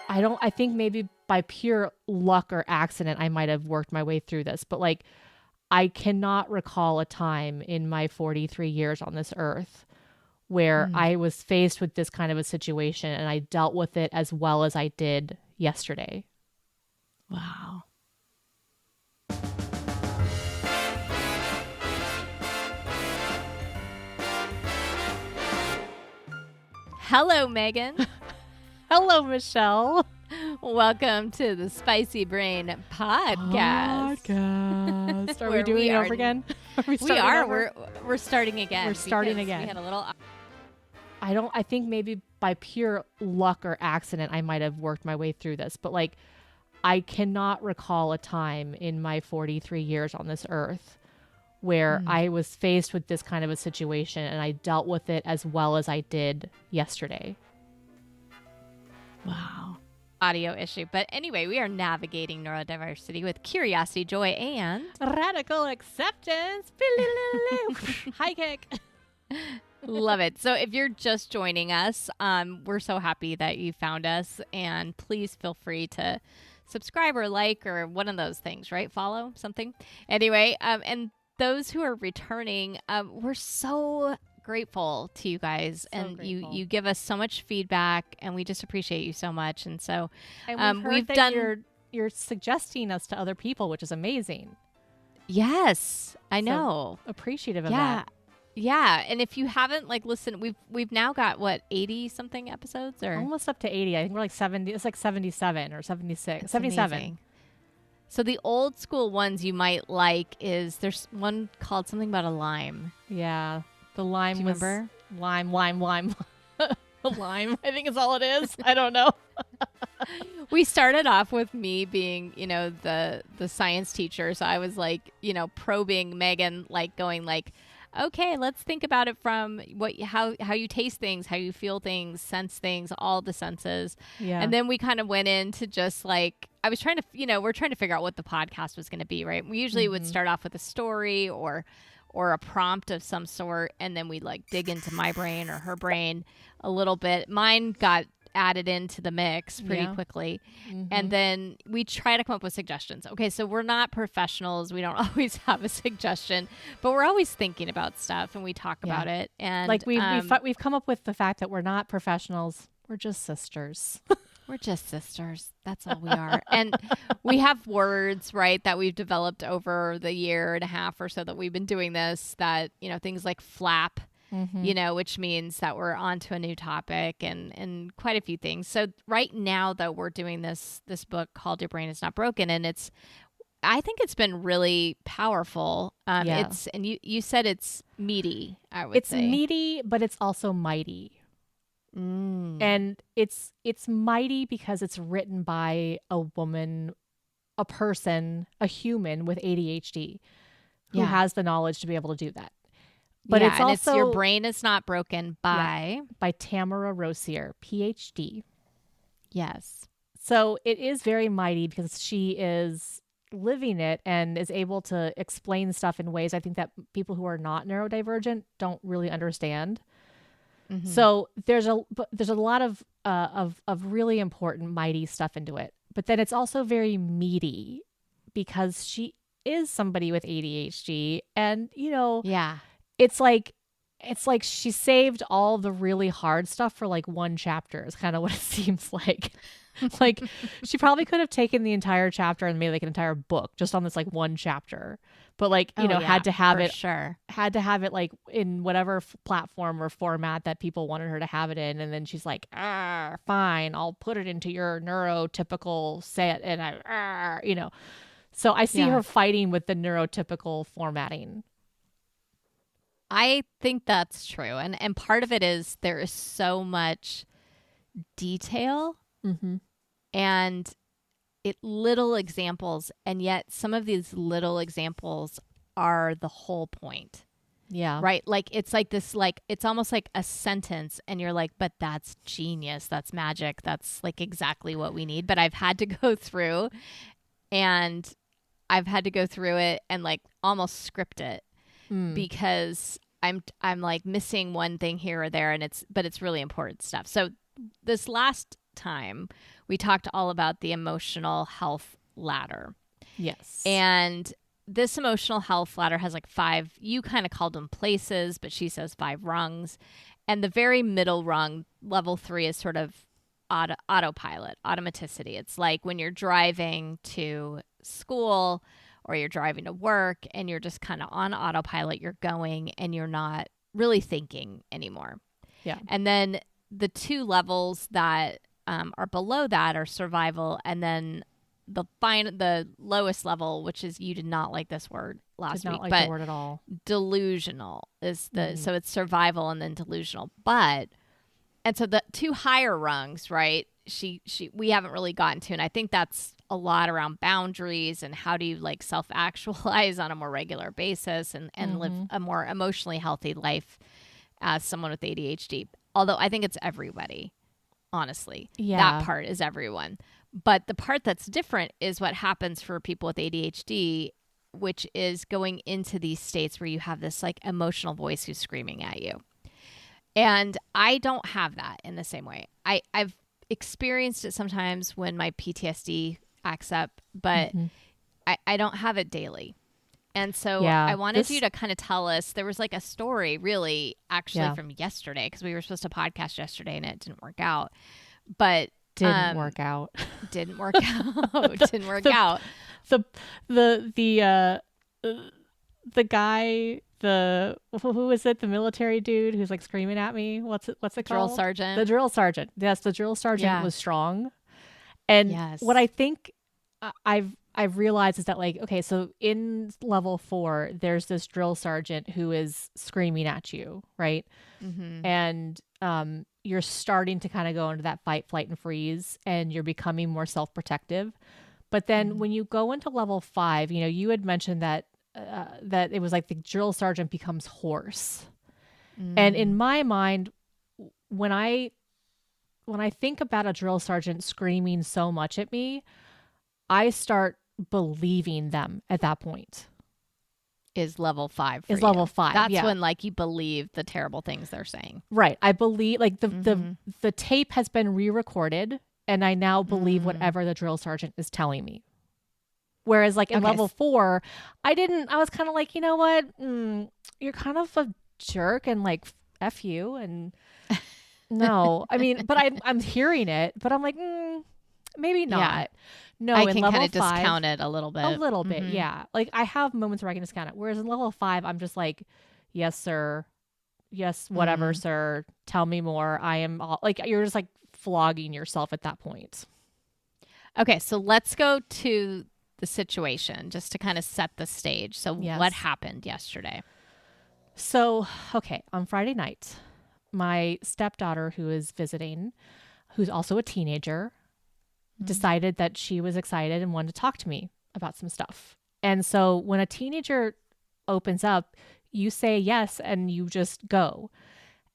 I think maybe by pure luck or accident, I might have worked my way through this, but like, I cannot recall a time in my 43 years on this earth where I was faced with this kind of a situation and I dealt with it as well as I did yesterday. Wow. Hello, Megan. Hello, Michelle. Welcome to the Spicy Brain podcast. Are we doing it over again? We are. We're starting again. We're starting again. We had a little. I think maybe by pure luck or accident, I might have worked my way through this, but like, I cannot recall a time in my 43 years on this earth where I was faced with this kind of a situation and I dealt with it as well as I did yesterday. Wow. Audio issue. But anyway, we are navigating neurodiversity with curiosity, joy, and radical acceptance. High kick. Love it. So if you're just joining us, we're so happy that you found us, and please feel free to subscribe or like or one of those things, right? Follow something. Anyway, and those who are returning, we're so grateful to you guys, and you give us so much feedback, and we just appreciate you so much. And so we've done you're suggesting us to other people, which is amazing. Yes, I know. Appreciative of that. Yeah, and if you haven't listened, we've now got 80 something episodes, or almost up to 80. I think we're like 70. It's like 77 or 76. It's 77. Amazing. So the old school ones you might like there's one called something about a lime. Yeah, the lime. Do you remember? Lime. Lime. I think is all it is. I don't know. We started off with me being, the science teacher. So I was probing Megan, going okay, let's think about it from how you taste things, how you feel things, sense things, all the senses. Yeah. And then we kind of went into just I was trying to, we're trying to figure out what the podcast was going to be, right? We usually would start off with a story or a prompt of some sort, and then we'd dig into my brain or her brain a little bit. Mine got added into the mix pretty quickly. And then we try to come up with suggestions. Okay, so we're not professionals. We don't always have a suggestion, but we're always thinking about stuff, and we talk about it. And we've come up with the fact that we're not professionals. We're just sisters. We're just sisters. That's all we are. And we have words, right, that we've developed over the year and a half or so that we've been doing this, that, things like flap, which means that we're on to a new topic, and quite a few things. So right now, though, we're doing this book called Your Brain Is Not Broken, and I think it's been really powerful. It's, and you said it's meaty, I would say. It's meaty, but it's also mighty. And it's mighty because it's written by a woman, a person, a human with ADHD who has the knowledge to be able to do that. But it's also Your Brain Is Not Broken by Tamara Rosier, PhD. Yes. So it is very mighty because she is living it and is able to explain stuff in ways I think that people who are not neurodivergent don't really understand. So there's a lot of really important mighty stuff into it, but then it's also very meaty because she is somebody with ADHD, and it's like she saved all the really hard stuff for one chapter is kind of what it seems like. She probably could have taken the entire chapter and made an entire book just on this one chapter, but had to have it in whatever platform or format that people wanted her to have it in. And then she's like, fine, I'll put it into your neurotypical set. And so I see her fighting with the neurotypical formatting. I think that's true. And part of it is there is so much detail and little examples. And yet some of these little examples are the whole point. Yeah. Right. It's this, it's almost like a sentence, and you're like, but that's genius. That's magic. That's exactly what we need. But I've had to go through and it and almost script it. Because I'm missing one thing here or there, and it's really important stuff. So this last time, we talked all about the emotional health ladder. Yes. And this emotional health ladder has like 5, you kind of called them places, but she says 5 rungs. And the very middle rung, level 3, is sort of autopilot, automaticity. It's like when you're driving to school or you're driving to work and you're just kind of on autopilot, you're going and you're not really thinking anymore. Yeah. And then the 2 levels that are below that are survival, and then the lowest level, which is, you did not like this word last Did week, not like but the word at all. Delusional is the so it's survival and then delusional. And so the 2 higher rungs, right? We haven't really gotten to, and I think that's a lot around boundaries and how do you like self-actualize on a more regular basis and live a more emotionally healthy life as someone with ADHD. Although I think it's everybody, honestly. Yeah. That part is everyone. But the part that's different is what happens for people with ADHD, which is going into these states where you have this like emotional voice who's screaming at you. And I don't have that in the same way. I've experienced it sometimes when my PTSD acts up, but I don't have it daily. And so I wanted you to kind of tell us, there was like a story really actually from yesterday, because we were supposed to podcast yesterday and it didn't work out. But didn't work out. Didn't work out. Didn't work out. The guy, who is it? The military dude who's like screaming at me. What's it called? Drill sergeant. The drill sergeant. Yes, the drill sergeant was strong. And what I think I've realized is that like, okay, so in level 4, there's this drill sergeant who is screaming at you, right? And you're starting to kind of go into that fight, flight, and freeze, and you're becoming more self-protective. But then when you go into level 5, you know, you had mentioned that that it was like the drill sergeant becomes hoarse. And in my mind, when I think about a drill sergeant screaming so much at me, I start believing them at that point. Is level 5 for is you. Level 5. That's when like you believe the terrible things they're saying. Right. I believe like the tape has been re-recorded and I now believe whatever the drill sergeant is telling me. Whereas like in level 4, I was kind of like, you know what? You're kind of a jerk and like F you. And no, I mean, but I'm hearing it, but I'm like, maybe not. Yeah. No, I in can level kind of 5, discount it a little bit. A little bit, yeah. Like I have moments where I can discount it. Whereas in level 5, I'm just like, yes, sir. Yes, whatever, sir. Tell me more. I am all, like, you're just like flogging yourself at that point. Okay, so let's go to the situation just to kind of set the stage. So what happened yesterday? So, okay, on Friday night, my stepdaughter who is visiting, who's also a teenager, decided that she was excited and wanted to talk to me about some stuff. And so when a teenager opens up, you say yes and you just go.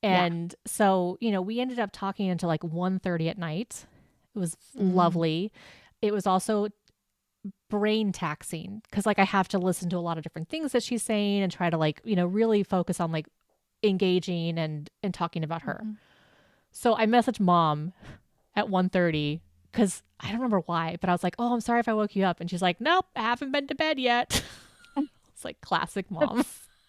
And so, you know, we ended up talking until like 1:30 at night. It was lovely. It was also brain taxing because like I have to listen to a lot of different things that she's saying and try to like, you know, really focus on like engaging and talking about her. So I messaged mom at 1:30 because I don't remember why, but I was like, oh, I'm sorry if I woke you up. And she's like, nope, I haven't been to bed yet. It's like classic mom.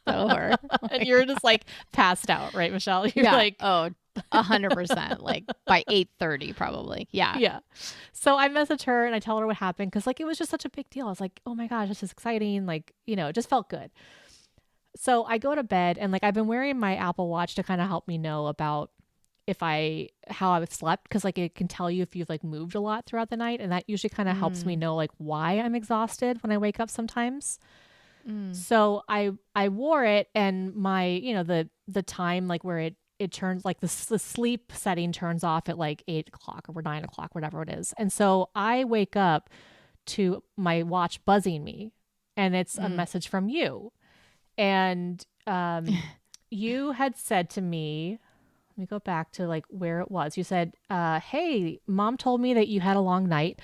So her. And you're just like passed out, right, Michelle? You're like, oh, 100%. Like by 8:30 probably. Yeah. Yeah. So I message her and I tell her what happened because like it was just such a big deal. I was like, oh my gosh, this is exciting. Like, you know, it just felt good. So I go to bed and like I've been wearing my Apple Watch to kind of help me know about how I've slept because like it can tell you if you've like moved a lot throughout the night, and that usually kind of helps me know like why I'm exhausted when I wake up sometimes. So I wore it, and my, you know, the time like where it turns like the sleep setting turns off at like 8 o'clock or 9 o'clock, whatever it is. And so I wake up to my watch buzzing me, and it's a message from you. And you had said to me, let me go back to like where it was. You said, hey, mom told me that you had a long night.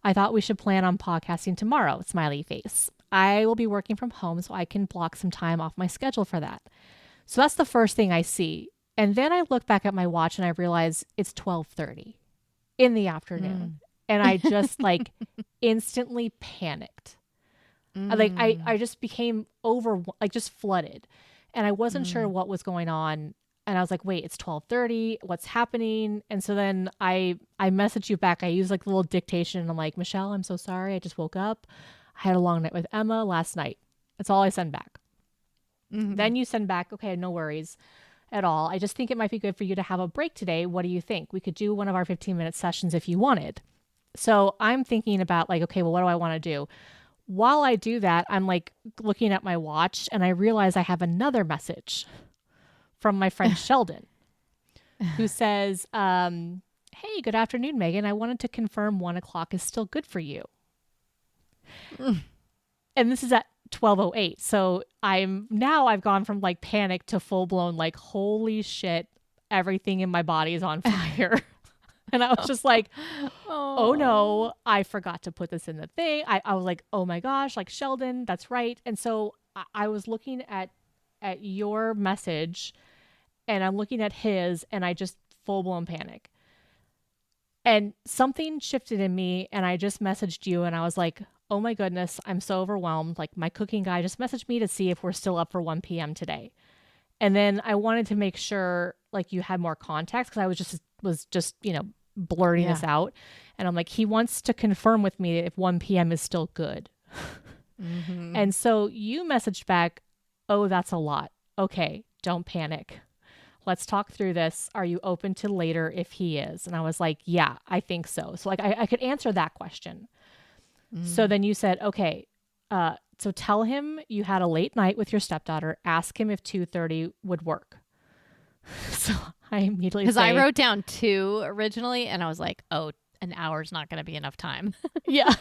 I thought we should plan on podcasting tomorrow. Smiley face. I will be working from home, so I can block some time off my schedule for that. So that's the first thing I see. And then I look back at my watch and I realize it's 12:30. in the afternoon. And I just like instantly panicked. I just became just flooded, and I wasn't sure what was going on. And I was like, wait, it's 12:30. What's happening? And so then I messaged you back. I used like a little dictation. And I'm like, Michelle, I'm so sorry. I just woke up. I had a long night with Emma last night. That's all I send back. Then you send back, okay, no worries at all. I just think it might be good for you to have a break today. What do you think? We could do one of our 15-minute sessions if you wanted. So I'm thinking about like, okay, well, what do I want to do? While I do that, I'm like looking at my watch and I realize I have another message from my friend Sheldon, who says, hey, good afternoon, Megan. I wanted to confirm 1:00 is still good for you. And this is at 12:08. So I've gone from like panic to full blown, like, holy shit, everything in my body is on fire. And I was just like, oh no, I forgot to put this in the thing. I was like, oh my gosh, like Sheldon, that's right. And so I was looking at your message and I'm looking at his and I just full blown panic. And something shifted in me and I just messaged you and I was like, oh my goodness, I'm so overwhelmed. Like my cooking guy just messaged me to see if we're still up for 1 p.m. today. And then I wanted to make sure like you had more context because I was just, blurting this out. And I'm like, he wants to confirm with me if 1 p.m. is still good. And so you messaged back, oh, that's a lot. Okay, don't panic. Let's talk through this. Are you open to later if he is? And I was like, yeah, I think so. So like I could answer that question. So then you said, okay, so tell him you had a late night with your stepdaughter. Ask him if 2:30 would work. So I immediately because I wrote down 2 originally, and I was like, oh, an hour's not going to be enough time. Yeah.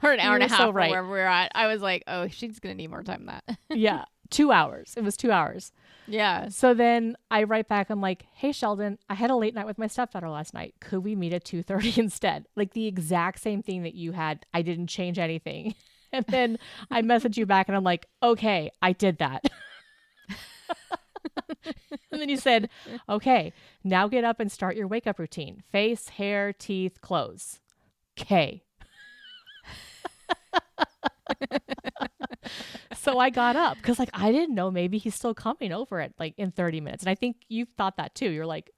Or an hour and a half, right, wherever we're at. I was like, oh, she's going to need more time than that. Yeah. 2 hours. It was 2 hours. Yeah. So then I write back, I'm like, hey, Sheldon, I had a late night with my stepdaughter last night. Could we meet at 2:30 instead? Like the exact same thing that you had. I didn't change anything. And then I messaged you back and I'm like, okay, I did that. And then you said, okay, now get up and start your wake up routine. Face, hair, teeth, clothes. Okay. So I got up because like I didn't know maybe he's still coming over at like in 30 minutes. And I think you thought that too. You're like,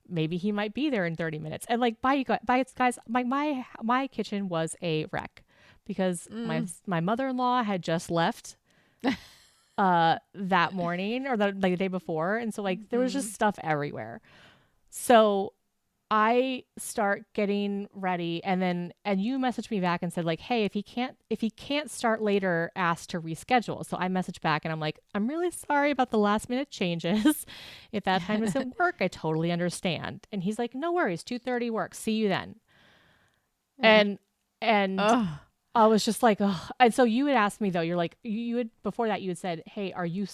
maybe he might be there in 30 minutes. And like by its guys, my kitchen was a wreck because my mother-in-law had just left that morning or the day before. And so like there was just stuff everywhere. So I start getting ready and you messaged me back and said like, hey, if he can't start later, ask to reschedule. So I messaged back and I'm like, I'm really sorry about the last minute changes. If that time doesn't work, I totally understand. And he's like, no worries, 2:30 works. See you then. And I was just like, oh. And so you had asked me though, you're like, before that you had said, hey, are you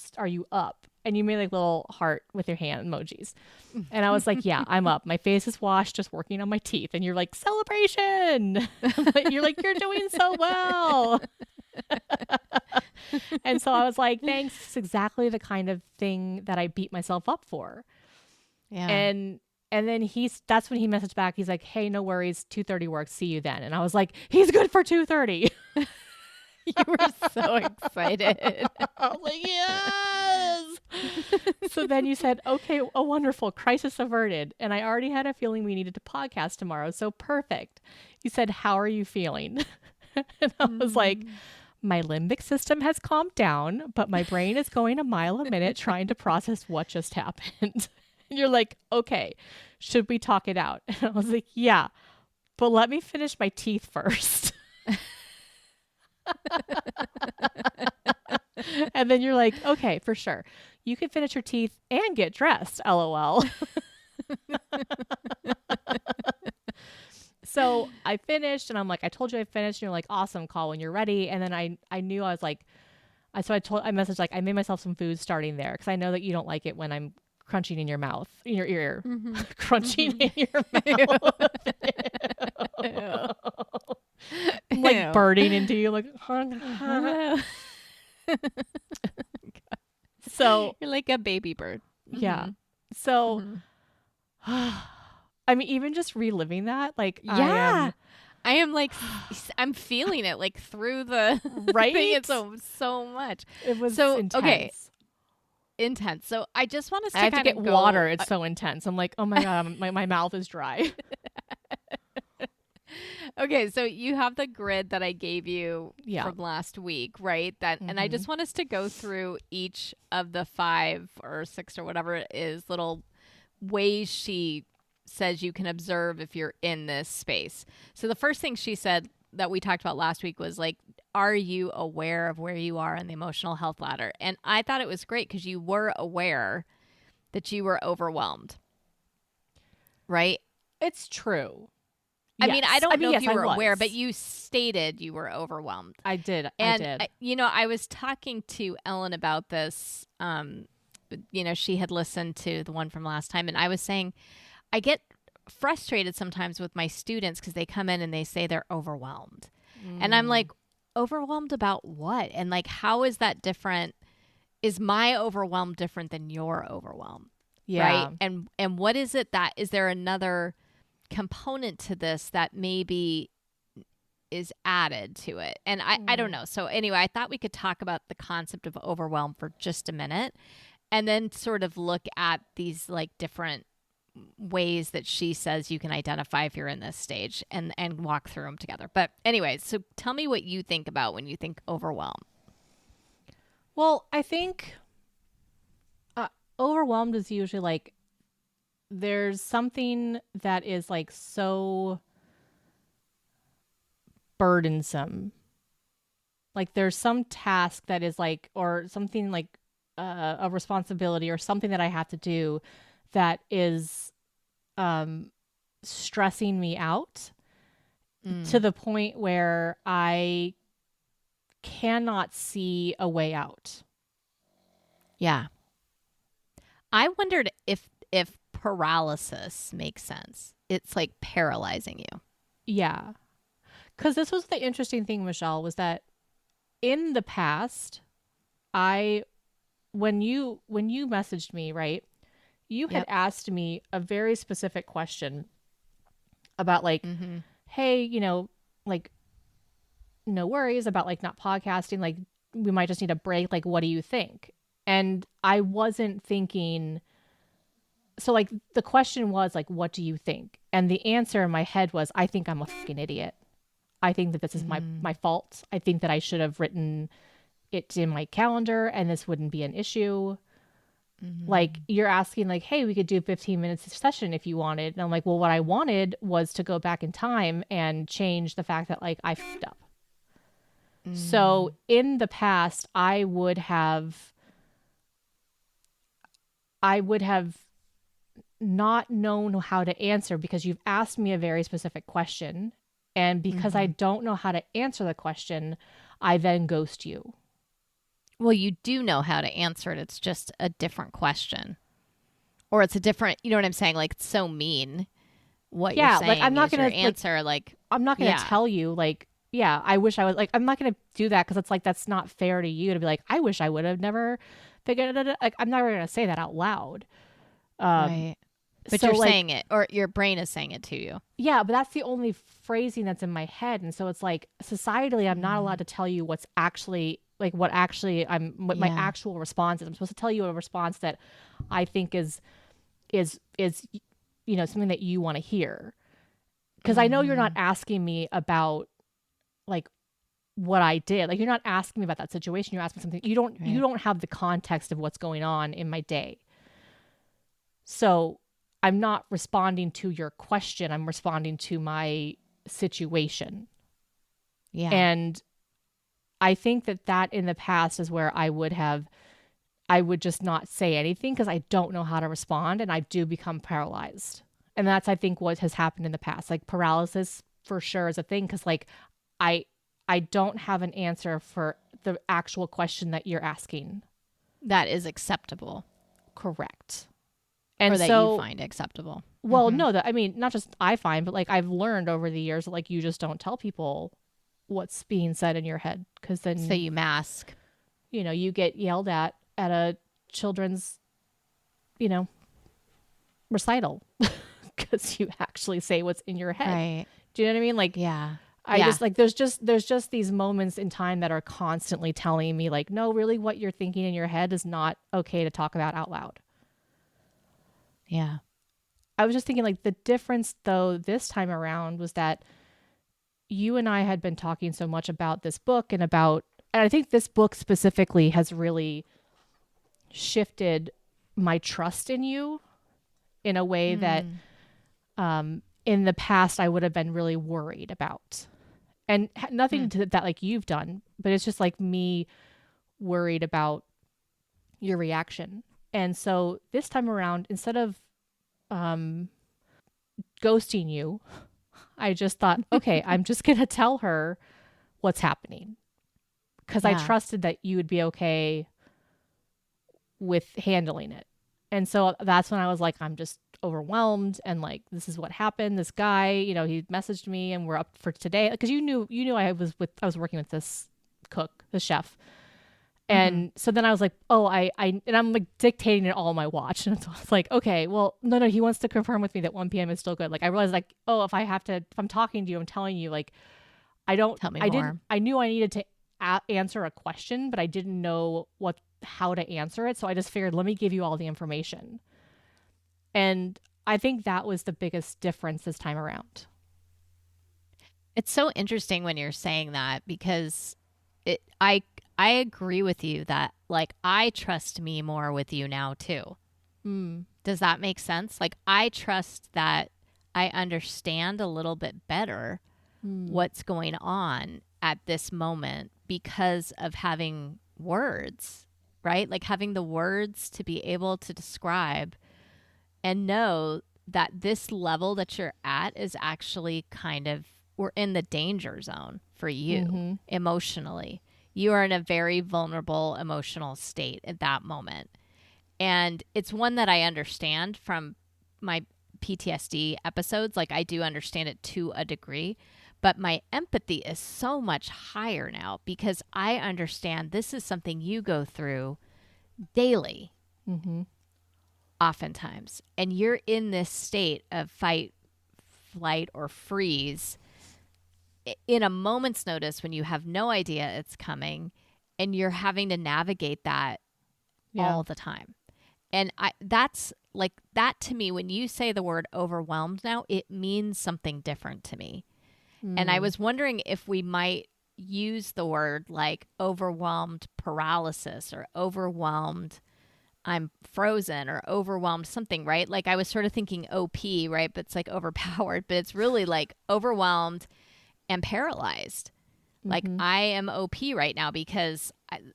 up? And you made like little heart with your hand emojis. And I was like, yeah, I'm up. My face is washed, just working on my teeth. And you're like, celebration. You're like, you're doing so well. And so I was like, thanks. It's exactly the kind of thing that I beat myself up for. Yeah. And then that's when he messaged back. He's like, hey, no worries. 2:30 works. See you then. And I was like, he's good for 2:30. You were so excited. I was like, yes. So then you said, okay, oh, wonderful. Crisis averted. And I already had a feeling we needed to podcast tomorrow. So perfect. You said, how are you feeling? And I was like, my limbic system has calmed down, but my brain is going a mile a minute trying to process what just happened. And you're like, okay, should we talk it out? And I was like, yeah, but let me finish my teeth first. And then you're like, okay, for sure. You can finish your teeth and get dressed, LOL. So I finished and I'm like, I told you I finished. And you're like, awesome, call when you're ready. And then I knew I was like, I messaged like, I made myself some food starting there because I know that you don't like it when I'm crunching in your mouth, in your ear, crunching in your mouth. Like burning into you, like. So you're like a baby bird. Yeah. So I mean, even just reliving that, like Yeah. I am like, I'm feeling it like through the right? thing. It's so much. It was So, okay. intense. Intense. So I just want us I to have to kind get of water. go. It's so intense. I'm like, oh my God, my mouth is dry. Okay, so you have the grid that I gave you Yeah. from last week, right? And I Mm-hmm. just want us to go through each of the 5 or 6 or whatever it is little ways she says you can observe if you're in this space. So the first thing she said that we talked about last week was like, are you aware of where you are in the emotional health ladder? And I thought it was great because you were aware that you were overwhelmed, right? It's true. I mean, I Yes. I don't mean, know if yes, you I were aware, but was. you stated you were overwhelmed. I did. I And, did. I was talking to Ellen about this. She had listened to the one from last time, and I was saying, I get frustrated sometimes with my students because they come in and they say they're overwhelmed. And I'm Mm. like, overwhelmed about what? And like, how is that different? Is my overwhelm different than your overwhelm? Right. Yeah. And what is it that, is there another component to this that maybe is added to it? And I don't Mm. know. So anyway, I thought we could talk about the concept of overwhelm for just a minute and then sort of look at these like different ways that she says you can identify if you're in this stage and walk through them together. But anyway, so tell me what you think about when you think overwhelm. Well, I think overwhelmed is usually like there's something that is like so burdensome. Like there's some task that is like, or something like a responsibility or something that I have to do that is um, stressing me out to Mm. the point where I cannot see a way out. Yeah. I wondered if paralysis makes sense. It's like paralyzing you. Yeah. Because this was the interesting thing, Michelle, was that in the past, I when you messaged me, right, you had Yep. asked me a very specific question about like, Mm-hmm. hey, like no worries about like not podcasting, like we might just need a break, like what do you think? And I wasn't thinking, so like the question was like what do you think? And the answer in my head was I think I'm a fucking idiot. I think that this is Mm-hmm. my fault. I think that I should have written it in my calendar and this wouldn't be an issue. Like Mm-hmm. you're asking like, hey, we could do 15 minutes of session if you wanted. And I'm like, well, what I wanted was to go back in time and change the fact that like I fucked up. So in the past, I would have not known how to answer because you've asked me a very specific question. And because I Mm-hmm. don't know how to answer the question, I then ghost you. Well, you do know how to answer it. It's just a different question. Or it's a different, you know what I'm saying? Like, it's so mean. What you're Yeah, like I'm saying not is your gonna like answer. Like, I'm not gonna yeah, tell you like, yeah, I wish I was like I'm not gonna do that because it's like that's not fair to you to be like, I wish I would have never figured it out. Like I'm never gonna say that out loud. Um right. But so you're like saying it, or your brain is saying it to you. yeah, but that's the only phrasing that's in my head. And so it's like societally I'm not allowed Mm. to tell you what's actually like what my Yeah. actual response is. I'm supposed to tell you a response that I think is something that you want to hear. Because I know you're not Mm-hmm. asking me about like what I did. Like you're not asking me about that situation. You're asking something you Right. don't have the context of what's going on in my day. So I'm not responding to your question. I'm responding to my situation. Yeah. And I think that in the past is where I would just not say anything because I don't know how to respond and I do become paralyzed. And that's I think what has happened in the past. Like paralysis for sure is a thing because like I I don't have an answer for the actual question that you're asking. That is acceptable, Correct. or And that you so, find acceptable. well, Mm-hmm. no, that I mean, not just I find, but like I've learned over the years that like you just don't tell people what's being said in your head because So then, you mask. you get yelled at a children's, you know, recital because you actually say what's in your head. Right. Do you know what I mean? Like, Yeah. I just like, there's just these moments in time that are constantly telling me like, no, really what you're thinking in your head is not okay to talk about out loud. Yeah. I was just thinking like the difference though this time around was that you and I had been talking so much about this book and I think this book specifically has really shifted my trust in you in a way that in the past I would have been really worried about. And nothing to that like you've done, but it's just like me worried about your reaction. And so this time around, instead of ghosting you, I just thought, okay, I'm just going to tell her what's happening because I trusted that you would be okay with handling it. And so that's when I was like, I'm just overwhelmed and like, this is what happened. This guy, you know, he messaged me and we're up for today because you knew I was working with this cook, the chef. And so then I was like, oh, and I'm like dictating it all on my watch. And so I was like, okay, well, no, he wants to confirm with me that 1 p.m. is still good. Like I realized like, oh, if I'm talking to you, I'm telling you like, Tell me more. I knew I needed to answer a question, but I didn't know how to answer it. So I just figured, let me give you all the information. And I think that was the biggest difference this time around. It's so interesting when you're saying that because I agree with you that like I trust me more with you now too. Does that make sense? Like I trust that I understand a little bit better what's going on at this moment because of having words, right? Like having the words to be able to describe and know that this level that you're at is actually we're in the danger zone for you emotionally. You are in a very vulnerable emotional state at that moment. And it's one that I understand from my PTSD episodes. Like I do understand it to a degree, but my empathy is so much higher now because I understand this is something you go through daily, oftentimes. And you're in this state of fight, flight, or freeze in a moment's notice when you have no idea it's coming and you're having to navigate that all the time. And that's like that to me, when you say the word overwhelmed now, it means something different to me. And I was wondering if we might use the word like overwhelmed paralysis or overwhelmed I'm frozen or overwhelmed something, right? Like I was sort of thinking OP, right? But it's like overpowered, but it's really like overwhelmed and paralyzed. Like I am OP right now because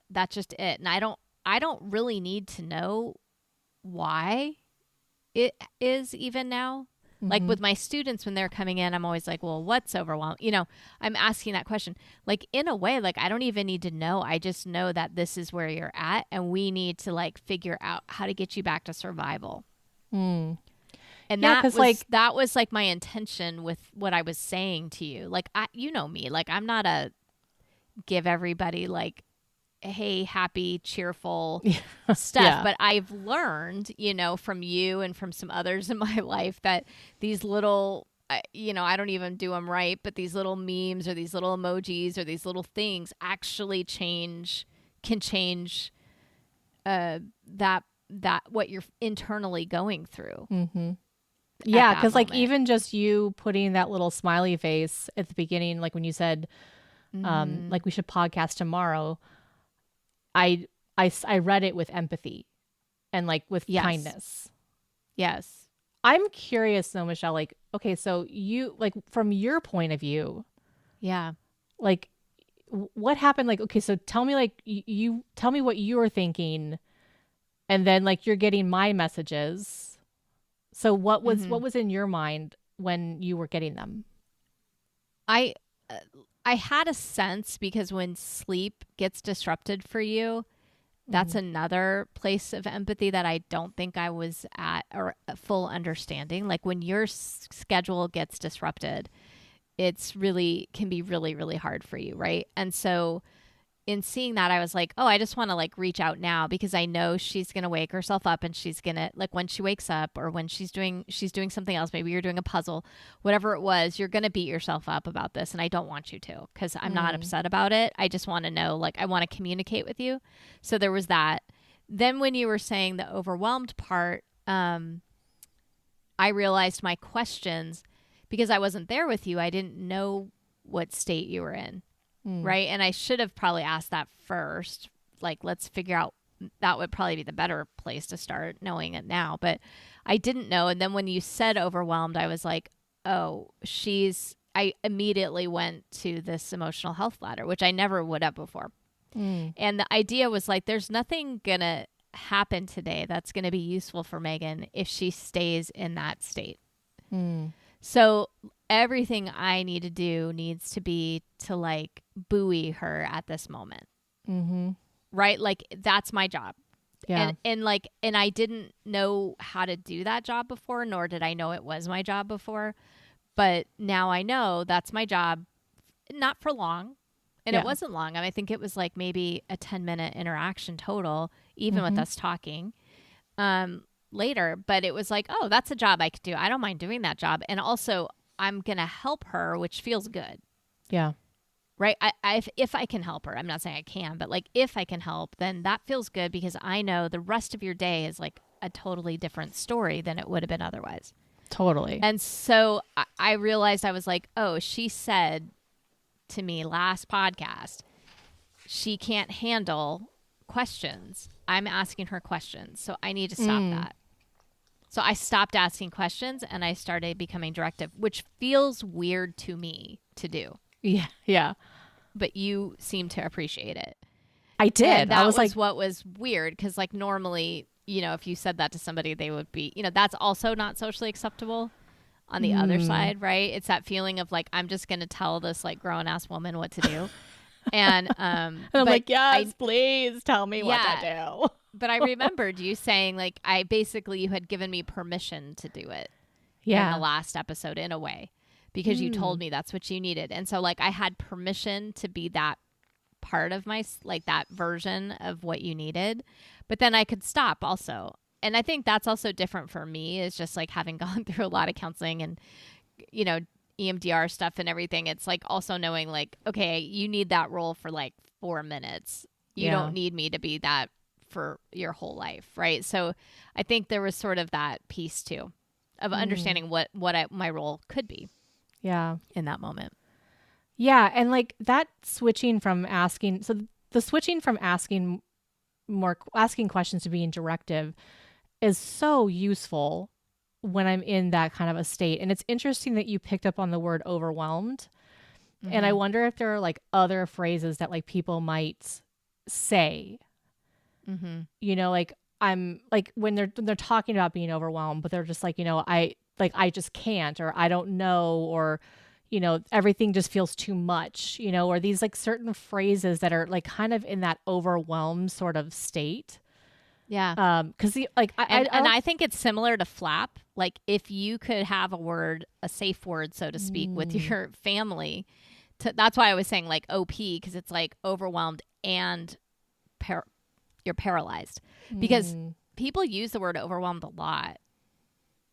that's just it. And I don't really need to know why it is even now. Like with my students, when they're coming in, I'm always like, well, what's overwhelmed? You know, I'm asking that question. Like in a way, like I don't even need to know. I just know that this is where you're at and we need to like figure out how to get you back to survival. And that was like my intention with what I was saying to you. Like, you know me, like I'm not a give everybody like, hey, happy, cheerful stuff. But I've learned, you know, from you and from some others in my life that these little, you know, I don't even do them right, but these little memes or these little emojis or these little things actually can change that what you're internally going through. Yeah, because like even just you putting that little smiley face at the beginning, like when you said, like we should podcast tomorrow, I read it with empathy and like with kindness. Yes. I'm curious though, Michelle, like, okay, so you like from your point of view, like what happened? Like, okay, so tell me like you tell me what you were thinking and then like you're getting my messages. So what was in your mind when you were getting them? I had a sense because when sleep gets disrupted for you, that's another place of empathy that I don't think I was at or a full understanding. Like when your schedule gets disrupted, it's really can be really, really hard for you, right? And so in seeing that, I was like, oh, I just want to like reach out now because I know she's going to wake herself up and she's going to like when she wakes up or when she's doing something else, maybe you're doing a puzzle, whatever it was, you're going to beat yourself up about this. And I don't want you to, because I'm not upset about it. I just want to know, like, I want to communicate with you. So there was that. Then when you were saying the overwhelmed part, I realized my questions, because I wasn't there with you, I didn't know what state you were in. Right. And I should have probably asked that first. Like, let's figure out, that would probably be the better place to start, knowing it now. But I didn't know. And then when you said overwhelmed, I was like, oh, I immediately went to this emotional health ladder, which I never would have before. And the idea was like, there's nothing going to happen today that's going to be useful for Megan if she stays in that state. So everything I need to do needs to be to like buoy her at this moment. Right? Like, that's my job. Yeah. And I didn't know how to do that job before, nor did I know it was my job before. But now I know that's my job, not for long. And it wasn't long. I mean, I think it was like maybe a 10-minute interaction total, even with us talking. Later, but it was like, oh, that's a job I could do. I don't mind doing that job. And also I'm going to help her, which feels good. Yeah. Right. If I can help her, I'm not saying I can, but like, if I can help, then that feels good because I know the rest of your day is like a totally different story than it would have been otherwise. Totally. And so I realized, I was like, oh, she said to me last podcast, she can't handle questions. I'm asking her questions. So I need to stop that. So I stopped asking questions and I started becoming directive, which feels weird to me to do. Yeah. Yeah. But you seem to appreciate it. I did. And that I was like, what was weird, because like normally, you know, if you said that to somebody, they would be, you know, that's also not socially acceptable on the other side, right? It's that feeling of like, I'm just going to tell this like grown ass woman what to do. And I'm like, yes, please tell me what to do. But I remembered you saying like, you had given me permission to do it in the last episode in a way, because you told me that's what you needed. And so like, I had permission to be that part of my, like that version of what you needed, but then I could stop also. And I think that's also different for me, is just like having gone through a lot of counseling and, you know, EMDR stuff and everything. It's like also knowing like, okay, you need that role for like 4 minutes. You don't need me to be that for your whole life. Right. So I think there was sort of that piece too of understanding what my role could be. Yeah. In that moment. Yeah. And like that switching from asking, so the switching from asking questions to being directive is so useful when I'm in that kind of a state. And it's interesting that you picked up on the word overwhelmed. And I wonder if there are like other phrases that like people might say, you know, like I'm like when they're talking about being overwhelmed, but they're just like, you know, I just can't, or I don't know, or, you know, everything just feels too much, you know, or these like certain phrases that are like kind of in that overwhelmed sort of state. Yeah. Cause I think it's similar to flap. Like if you could have a safe word, so to speak, with your family, that's why I was saying like OP, because it's like overwhelmed and you're paralyzed, because people use the word overwhelmed a lot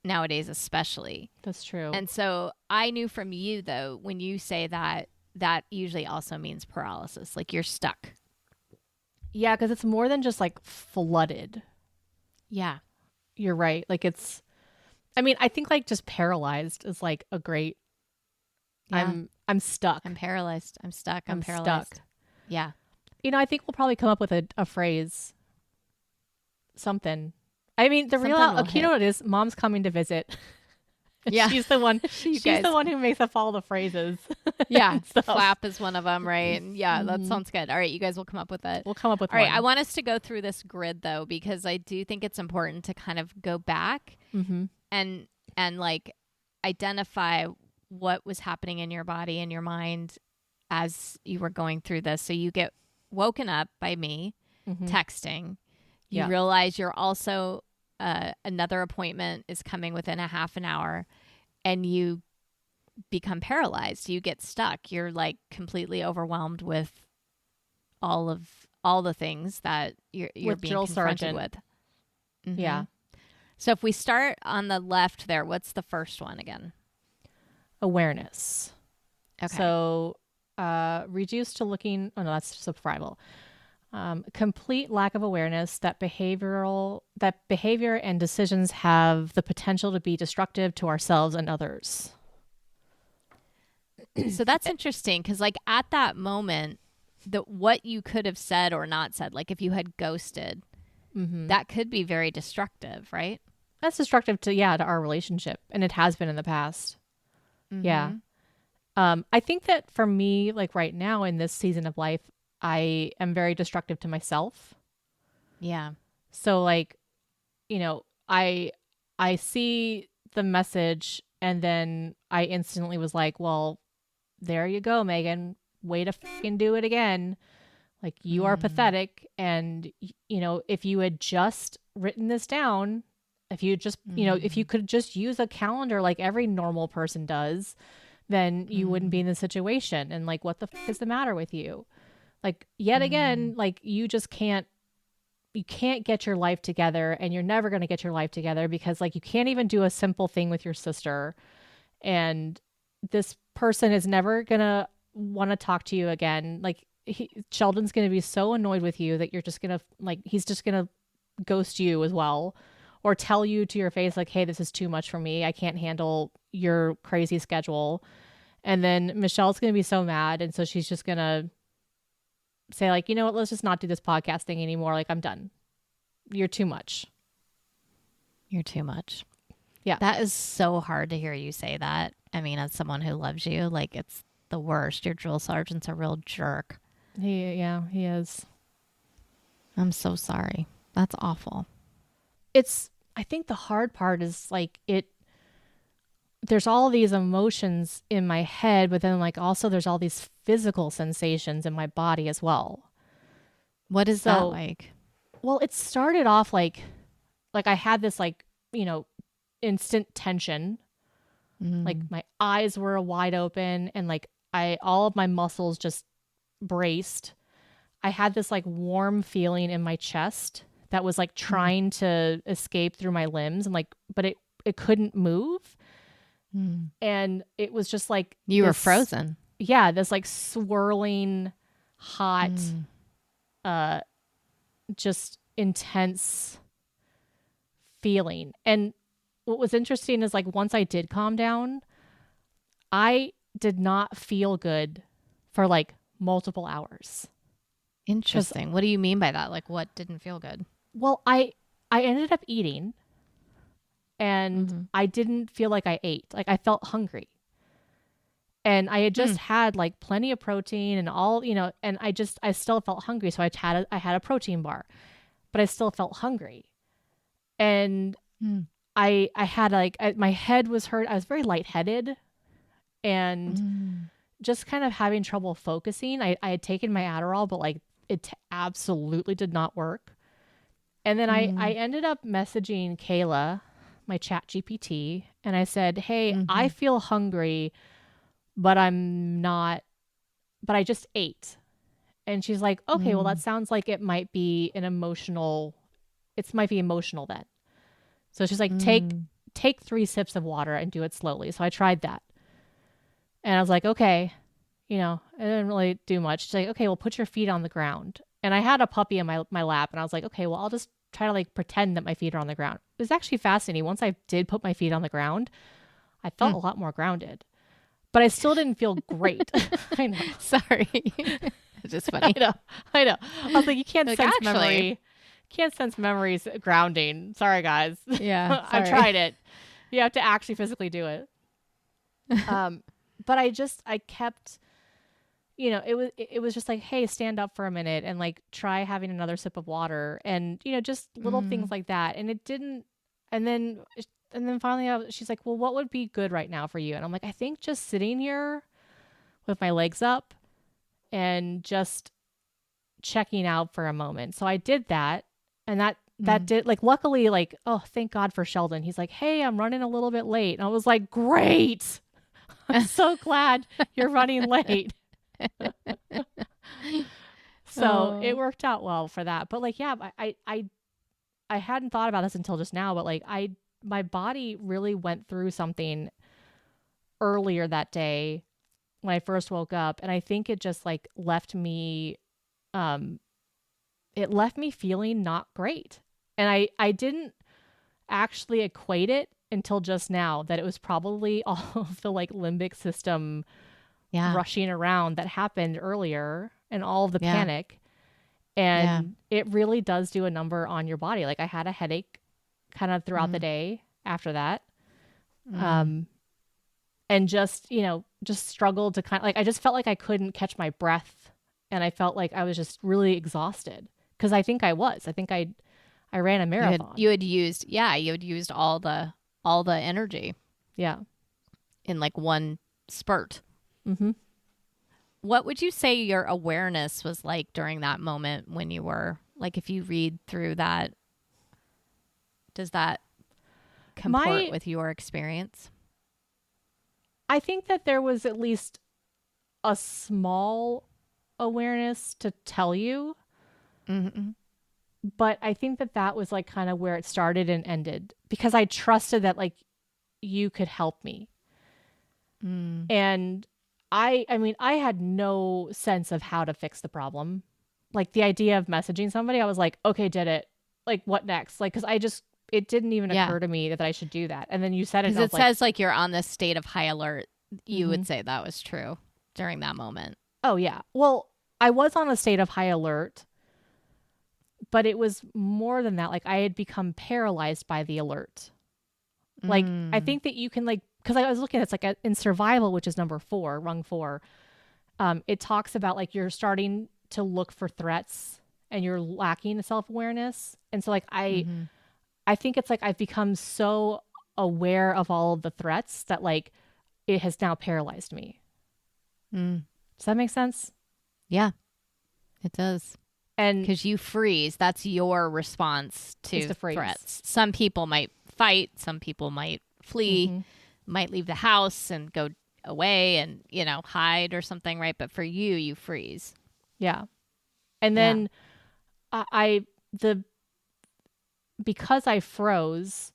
nowadays, especially. That's true. And so I knew from you though, when you say that, that usually also means paralysis, like you're stuck. Yeah, because it's more than just like flooded. Yeah. You're right. Like I mean, I think like just paralyzed is like a great, I'm stuck. I'm paralyzed. I'm stuck. I'm paralyzed. Stuck. Yeah. You know, I think we'll probably come up with a phrase. Something. I mean, you know what it is? Mom's coming to visit. Yeah. She's the one. She's the one who makes up all the phrases. Yeah. Flap is one of them, right? Yeah, that sounds good. All right, you guys will come up with it. We'll come up with All right, I want us to go through this grid though, because I do think it's important to kind of go back and like identify what was happening in your body and your mind as you were going through this. So you get woken up by me texting. You realize you're also another appointment is coming within a half an hour, and you become paralyzed. You get stuck. You're like completely overwhelmed with all the things that you're With being drill confronted sergeant. with. Yeah. So if we start on the left there, what's the first one again? Awareness. Okay. So reduced to looking, oh no, that's survival. Complete lack of awareness that behavior and decisions have the potential to be destructive to ourselves and others. So that's interesting because like at that moment, what you could have said or not said, like if you had ghosted, that could be very destructive, right? That's destructive to our relationship, and it has been in the past. Yeah. I think that for me, like right now in this season of life, I am very destructive to myself. Yeah. So like, I see the message and then I instantly was like, well, there you go, Megan. Way to fucking do it again. Like you are pathetic. And if you had just written this down, if you just, if you could just use a calendar like every normal person does, then you wouldn't be in this situation. And like, what the fuck is the matter with you? Like yet again, like you can't get your life together, and you're never going to get your life together because like you can't even do a simple thing with your sister. And this person is never going to want to talk to you again. Like Sheldon's going to be so annoyed with you that you're just going to like, he's just going to ghost you as well, or tell you to your face like, hey, this is too much for me. I can't handle your crazy schedule. And then Michelle's going to be so mad. And so she's just going to say like, you know what, let's just not do this podcast thing anymore. Like I'm done. You're too much. You're too much. Yeah. That is so hard to hear you say that. I mean, as someone who loves you, like it's the worst. Your drill sergeant's a real jerk. He is. I'm so sorry. That's awful. I think the hard part is like there's all these emotions in my head, but then like also there's all these physical sensations in my body as well. What is that like? Well, it started off like I had this like, instant tension. Like my eyes were wide open and like all of my muscles just braced. I had this like warm feeling in my chest that was like trying to escape through my limbs and like, but it couldn't move. And it was just like you were frozen. Yeah, this like swirling, hot, just intense feeling. And what was interesting is like once I did calm down, I did not feel good for like multiple hours. Interesting. What do you mean by that? Like what didn't feel good? Well, I ended up eating and I didn't feel like I ate. Like I felt hungry. And I had just had like plenty of protein and all, and I still felt hungry. So I had a protein bar, but I still felt hungry. And I had like, my head was hurt. I was very lightheaded and just kind of having trouble focusing. I had taken my Adderall, but like it absolutely did not work. And then I ended up messaging Kayla, my chat GPT, and I said, hey, I feel hungry, but I just ate. And she's like, okay, well, that sounds like it might be emotional then. So she's like, take 3 sips of water and do it slowly. So I tried that. And I was like, okay, it didn't really do much. She's like, okay, well, put your feet on the ground. And I had a puppy in my lap and I was like, okay, well, I'll just try to like pretend that my feet are on the ground. It was actually fascinating. Once I did put my feet on the ground, I felt a lot more grounded, but I still didn't feel great. I know. Sorry. It's just funny. I know. I was like, you can't sense memory. Can't sense memories grounding. Sorry, guys. Yeah. I tried it. You have to actually physically do it. But I kept, it was just like, hey, stand up for a minute and like try having another sip of water and, just little things like that. And it didn't. And then finally she's like, well, what would be good right now for you? And I'm like, I think just sitting here with my legs up and just checking out for a moment. So I did that. And that did like, luckily, like, oh, thank God for Sheldon. He's like, hey, I'm running a little bit late. And I was like, great. I'm so glad you're running late. So it worked out well for that. But like, yeah, I hadn't thought about this until just now, but like my body really went through something earlier that day when I first woke up. And I think it just like left me, it left me feeling not great. And I didn't actually equate it until just now that it was probably all of the like limbic system rushing around that happened earlier and all of the panic. And it really does do a number on your body. Like I had a headache kind of throughout the day after that. And just, you know, just struggled to kind of like, I just felt like I couldn't catch my breath. And I felt like I was just really exhausted because I think I was. I think I ran a marathon. You had used all the energy. Yeah. In like one spurt. Mm-hmm. What would you say your awareness was like during that moment when you were like, if you read through that, does that comport with your experience? I think that there was at least a small awareness to tell you. Mm-hmm. But I think that was like kind of where it started and ended because I trusted that like you could help me. And I mean, I had no sense of how to fix the problem. Like the idea of messaging somebody, I was like, okay, did it. Like what next? Like, cause it didn't even occur to me that I should do that. And then you said it. Because it says like you're on this state of high alert. You would say that was true during that moment. Oh yeah. Well, I was on a state of high alert, but it was more than that. Like I had become paralyzed by the alert. Like I think that you can like, because I was looking at it's like in survival, which is number 4, rung 4. It talks about like you're starting to look for threats and you're lacking self-awareness. And so like I think it's like I've become so aware of all of the threats that like it has now paralyzed me. Does that make sense? Yeah, it does. And because you freeze, that's your response to freeze. Threats. Some people might fight, some people might flee, might leave the house and go away and, you know, hide or something, right? But for you, you freeze. Yeah. And then because I froze,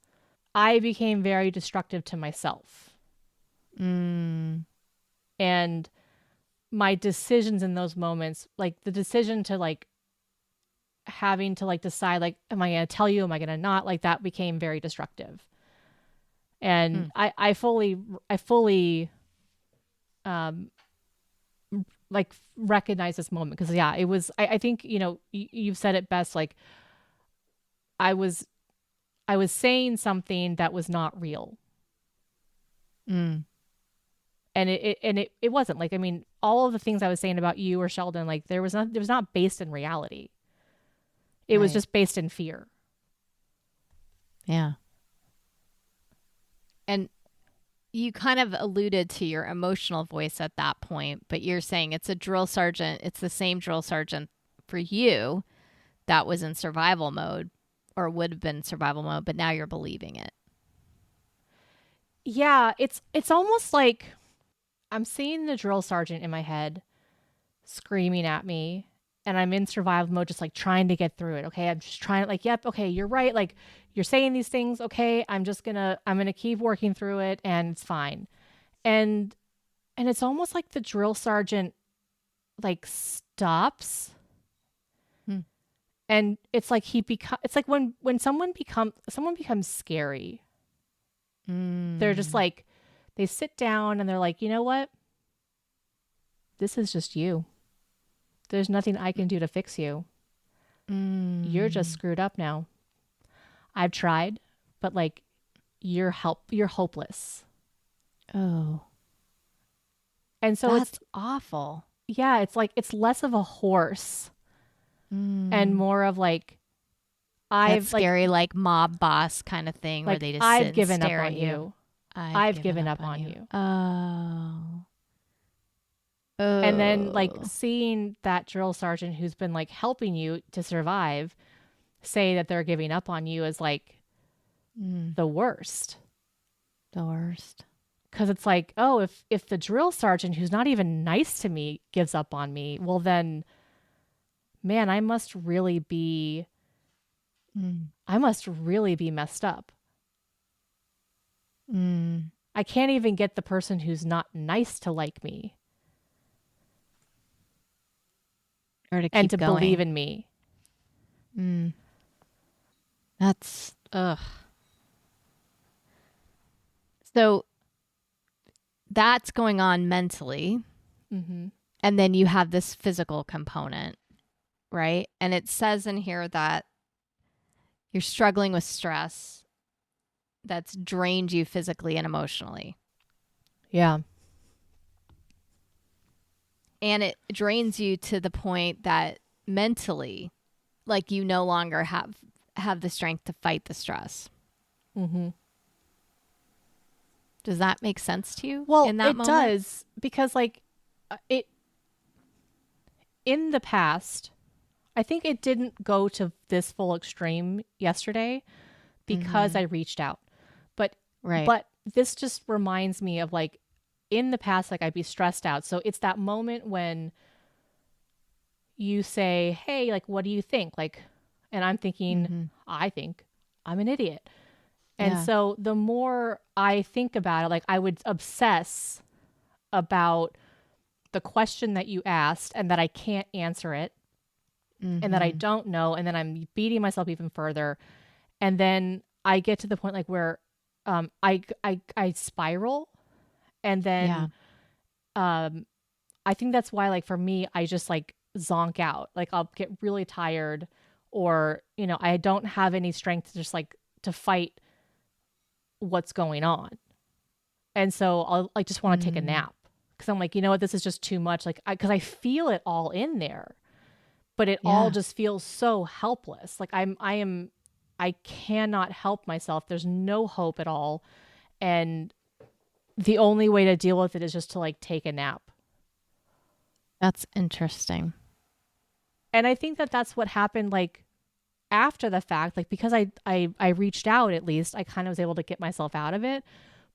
I became very destructive to myself. And my decisions in those moments, like the decision to like having to like decide like, am I going to tell you? Am I going to not? Like that became very destructive. And I fully like recognize this moment because it was, I think, you know, you've said it best. Like I was saying something that was not real. And it wasn't like, I mean, all of the things I was saying about you or Sheldon, like there was not based in reality. It was just based in fear. Yeah. And you kind of alluded to your emotional voice at that point, but you're saying it's a drill sergeant. It's the same drill sergeant for you that was in survival mode or would have been survival mode, but now you're believing it. Yeah, it's almost like I'm seeing the drill sergeant in my head screaming at me and I'm in survival mode, just like trying to get through it. Okay. I'm just trying to like, yep. Okay. You're right. Like you're saying these things. Okay. I'm going to keep working through it and it's fine. And it's almost like the drill sergeant like stops. And it's like it's like when someone becomes scary, they're just like, they sit down and they're like, you know what? This is just you. There's nothing I can do to fix you. You're just screwed up now. I've tried, but like you're hopeless. Oh. And so that's it's awful. Yeah, it's like it's less of a horse and more of like That's scary, like mob boss kind of thing, like, where they just I've sit given and stare up on at you. I've given up on you. Oh. And then like seeing that drill sergeant who's been like helping you to survive say that they're giving up on you is like the worst. The worst. Because it's like, oh, if the drill sergeant who's not even nice to me gives up on me, well then man, I must really be messed up. I can't even get the person who's not nice to like me Or to and keep to going. believe in me. That's, ugh. So that's going on mentally. Mm-hmm. And then you have this physical component, right? And it says in here that you're struggling with stress that's drained you physically and emotionally. Yeah. And it drains you to the point that mentally, like you no longer have the strength to fight the stress. Mm-hmm. Does that make sense to you? Well, in that it moment? does, because like it in the past, I think it didn't go to this full extreme yesterday because I reached out. Right. But this just reminds me of like in the past, like I'd be stressed out. So it's that moment when you say, hey, like, what do you think? Like, and I'm thinking, I think I'm an idiot. And so the more I think about it, like I would obsess about the question that you asked and that I can't answer it and that I don't know. And then I'm beating myself even further. And then I get to the point like where I spiral. And then I think that's why, like, for me, I just like zonk out. Like I'll get really tired, or, you know, I don't have any strength to just like to fight what's going on. And so I'll like just want to take a nap because I'm like, you know what, this is just too much. Like, because I feel it all in there, but it all just feels so helpless. Like I cannot help myself. There's no hope at all. And the only way to deal with it is just to like take a nap. That's interesting. And I think that that's what happened like after the fact, like because I reached out, at least I kind of was able to get myself out of it,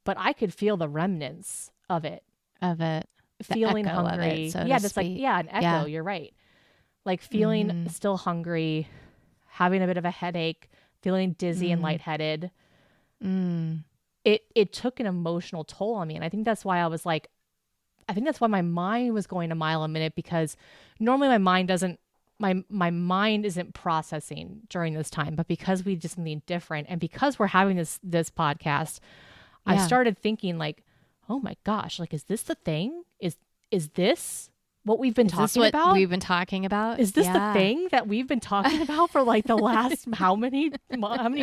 but I could feel the remnants of it. Feeling hungry. It, so yeah, to that's like, speak. yeah, an echo. Yeah. You're right. Like feeling still hungry, having a bit of a headache, feeling dizzy and lightheaded. It took an emotional toll on me. And I think that's why I was like, I think that's why my mind was going a mile a minute, because normally my mind doesn't, my mind isn't processing during this time, but because we did something different and because we're having this podcast, I started thinking like, oh my gosh, like, is this the thing? Is this what we've been talking about? We've been talking about? Is this the thing that we've been talking about for like the last how many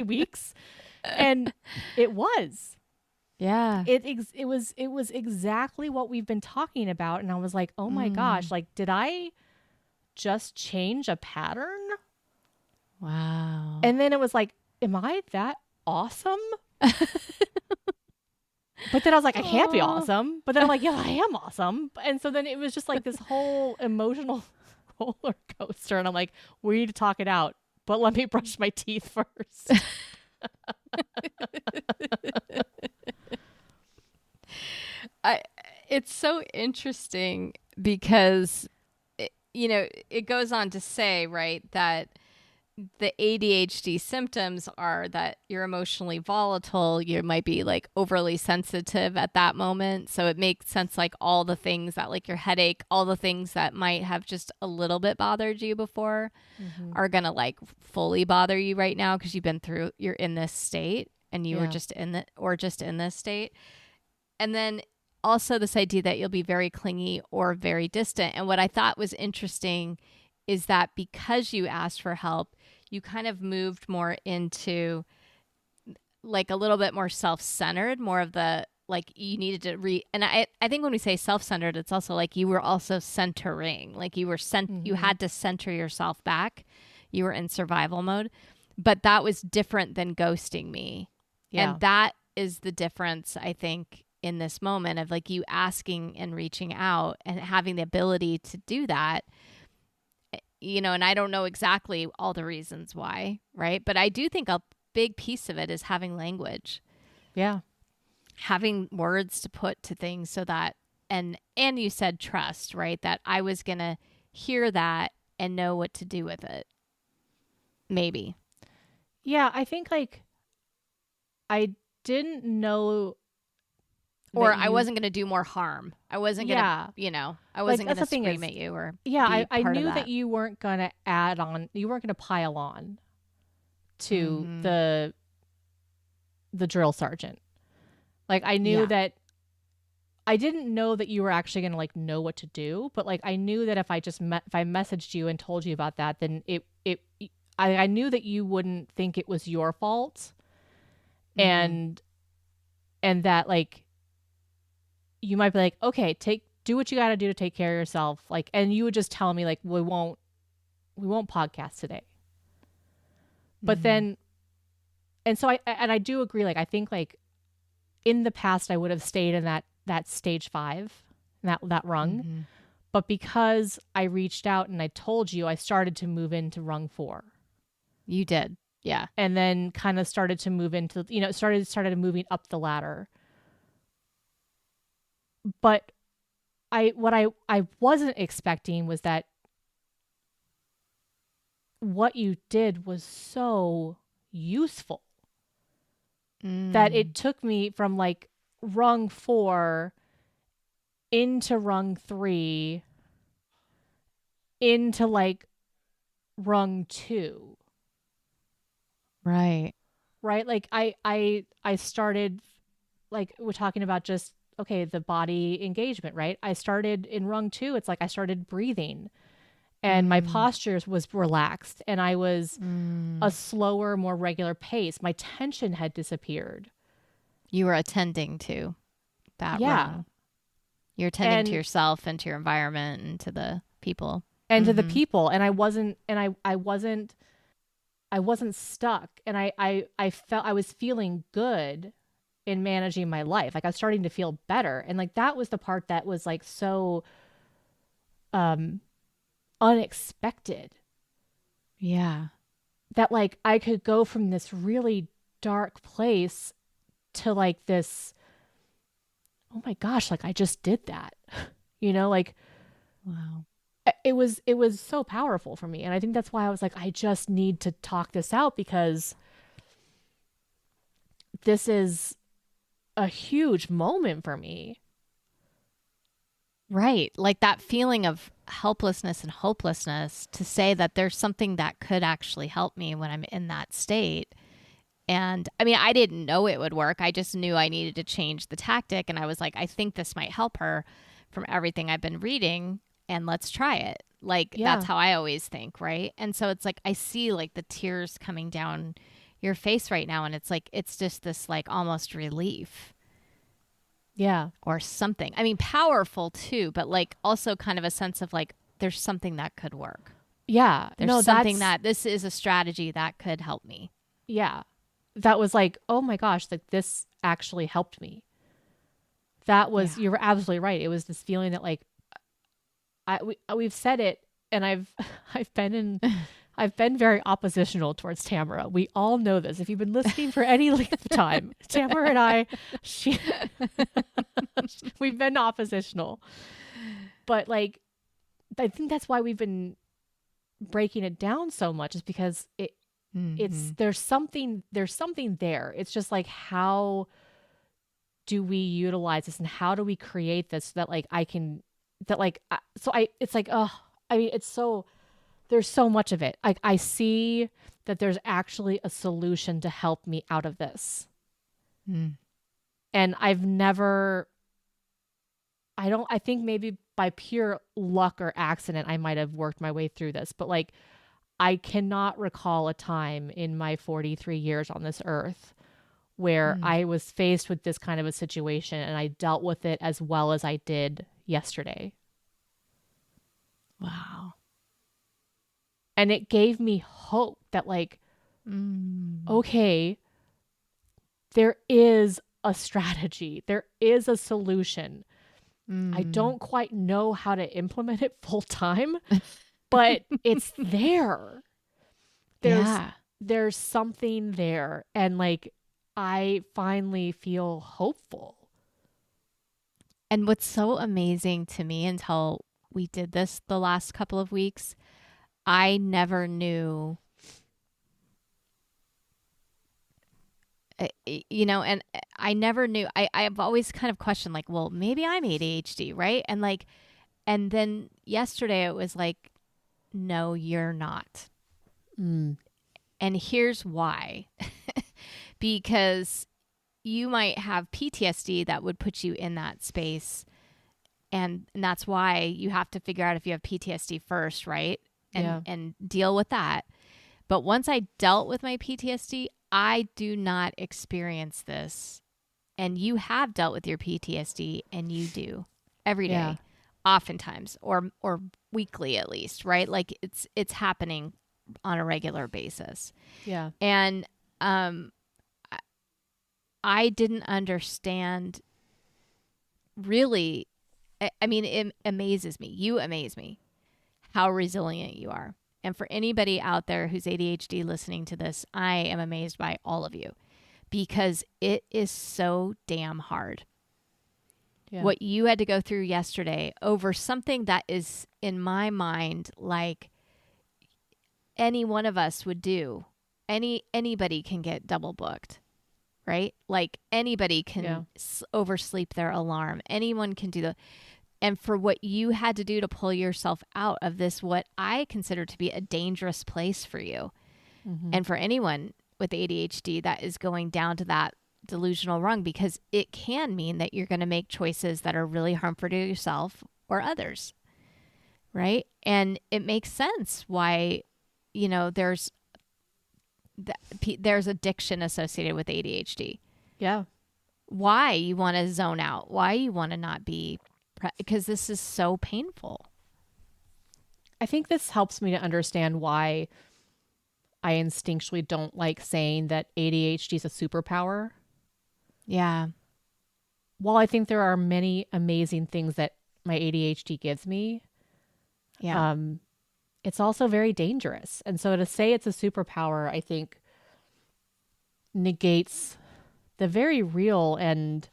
weeks? And it was. Yeah. It was exactly what we've been talking about. And I was like, oh my gosh, like, did I just change a pattern? Wow. And then it was like, am I that awesome? But then I was like, I can't be awesome. But then I'm like, yeah, I am awesome. And so then it was just like this whole emotional roller coaster. And I'm like, we need to talk it out, but let me brush my teeth first. It's so interesting because, it goes on to say, right, that the ADHD symptoms are that you're emotionally volatile. You might be like overly sensitive at that moment. So it makes sense, like all the things that, like your headache, all the things that might have just a little bit bothered you before are going to like fully bother you right now because you're in this state and you were just in this state. And then also this idea that you'll be very clingy or very distant. And what I thought was interesting is that because you asked for help, you kind of moved more into like a little bit more self-centered, more of the, like you needed to and I think when we say self-centered, it's also like you were also centering, like you were you had to center yourself back. You were in survival mode, but that was different than ghosting me. Yeah. And that is the difference, I think, in this moment of like you asking and reaching out and having the ability to do that. And I don't know exactly all the reasons why, right? But I do think a big piece of it is having language. Yeah. Having words to put to things so that, and you said trust, right? That I was going to hear that and know what to do with it. Maybe. Yeah, I think like I didn't know Or that I you wasn't going to do more harm. I wasn't going yeah. to, you know, I Like wasn't going that's to the thing scream is at you or yeah, be I part of knew that that. you weren't gonna add on you weren't gonna pile on to Mm-hmm. the drill sergeant. Like I knew Yeah. that I didn't know that you were actually going to like know what to do, but like I knew that if I just if I messaged you and told you about that, then I knew that you wouldn't think it was your fault, Mm-hmm. and that like you might be like, okay, do what you got to do to take care of yourself, like, and you would just tell me like we won't podcast today, but Mm-hmm. then and so I do agree, like I think like in the past I would have stayed in that stage 5, that rung. Mm-hmm. But because I reached out and I told you, I started to move into rung 4. You did. Yeah. And then kind of started to move into, started moving up the ladder. But what I wasn't expecting was that what you did was so useful that Mm. it took me from like rung 4 into rung 3 into like rung 2. Right. Right? Like I started, like we're talking about just okay, the body engagement, right? I started in rung 2. It's like I started breathing and my Mm. posture was relaxed and I was a Mm. slower, more regular pace. My tension had disappeared. You were attending to that Yeah. rung. You're attending to And yourself and to your environment and to the people. to the Mm-hmm. people, and I wasn't stuck, and I felt I was feeling good in managing my life. Like I was starting to feel better. And like that was the part that was like so um unexpected, Yeah. that like I could go from this really dark place to like this, oh my gosh, like I just did that. Like Wow. it was so powerful for me. And I think that's why I was like, I just need to talk this out because this is a huge moment for me. Right. Like that feeling of helplessness and hopelessness to say that there's something that could actually help me when I'm in that state. And I mean, I didn't know it would work. I just knew I needed to change the tactic. And I was like, I think this might help her from everything I've been reading. And let's try it. Like, that's Yeah. how I always think. Right. And so it's like, I see like the tears coming down your face right now. And it's like, it's just this like almost relief Yeah. or something. I mean, powerful too, but like also kind of a sense of like, there's something that could work. Yeah. There's No, something that's that this is a strategy that could help me. yeah. That was like, oh my gosh, like this actually helped me. That was, Yeah. you're absolutely right. It was this feeling that like we've said it, and I've been in I've been very oppositional towards Tamara. We all know this. If you've been listening for any length of time, Tamara and I, we've been oppositional. But like, I think that's why we've been breaking it down so much, is because it's Mm-hmm. there's something there. It's just like, how do we utilize this and how do we create this so that like I can, that like, it's like, oh, I mean, it's so, there's so much of it. Like I see that there's actually a solution to help me out of this. Mm. And I think maybe by pure luck or accident, I might have worked my way through this, but like, I cannot recall a time in my 43 years on this earth where Mm. I was faced with this kind of a situation and I dealt with it as well as I did yesterday. Wow. And it gave me hope that like, Mm. okay, there is a strategy, there is a solution. I Mm. don't quite know how to implement it full time, but it's there. There's Yeah. there's something there, and like I finally feel hopeful. And what's so amazing to me until we did this the last couple of weeks, I never knew, and I never knew. I've always kind of questioned, like, well, maybe I'm ADHD, right? And then yesterday it was like, no, you're not. Mm. And here's why. Because you might have PTSD that would put you in that space. And that's why you have to figure out if you have PTSD first, right? And deal with that. But once I dealt with my PTSD, I do not experience this. And you have dealt with your PTSD, and you do every day, oftentimes, or weekly at least, right? Like it's happening on a regular basis. Yeah. And I didn't understand really. I mean, it amazes me. You amaze me how resilient you are. And for anybody out there who's ADHD listening to this, I am amazed by all of you because it is so damn hard. Yeah. What you had to go through yesterday over something that is, in my mind, like any one of us would do. Anybody can get double booked, right? Like anybody can oversleep their alarm. Anyone can do and for what you had to do to pull yourself out of this, what I consider to be a dangerous place for you. Mm-hmm. And for anyone with ADHD that is going down to that delusional rung, because it can mean that you're going to make choices that are really harmful to yourself or others. Right. And it makes sense why, there's addiction associated with ADHD. Yeah. Why you want to zone out, why you want to not be, because this is so painful. I think this helps me to understand why I instinctually don't like saying that ADHD is a superpower. Yeah. While I think there are many amazing things that my ADHD gives me, it's also very dangerous. And so to say it's a superpower, I think negates the very real and